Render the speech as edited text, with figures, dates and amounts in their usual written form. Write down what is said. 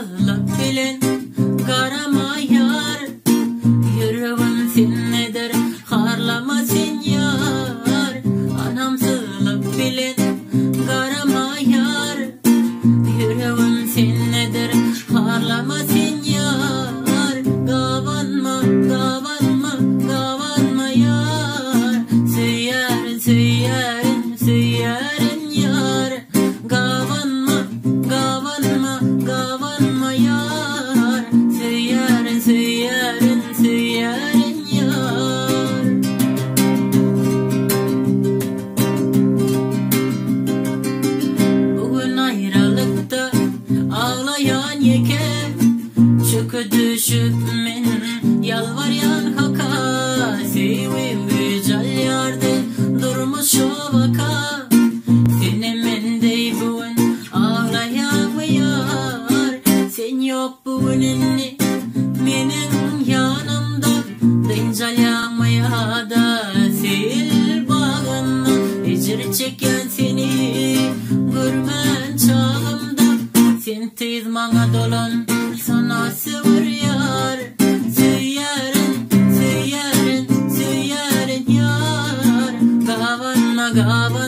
anamsızlık bilen karama yar. Yüreğim sennedir harlama sen yar. Anamsızlık bilen karama yar. Yüreğim sennedir harlama sen yar. Gavanma gavanma gavanma yar. Söylerin söylerin söylerin yar. Gavanma gavanma gavanma yar. Söylerin söylerin söylerin yar. Bugün ayrılıkta ağlayan yeke, çökü düşüp men yalvaryan haka. Sevim güzel yardı durmuş şovaka. Seni mendey bugün ağlayamıyor. Sen yok bugün inni menin yanımda. Dencalamaya da sil bağımda. Ecir çeken seni görmen çağımda. Sen tez bana dolan sana sıvır yar. Söylerin söylerin söylerin yar. Gavanma gavanma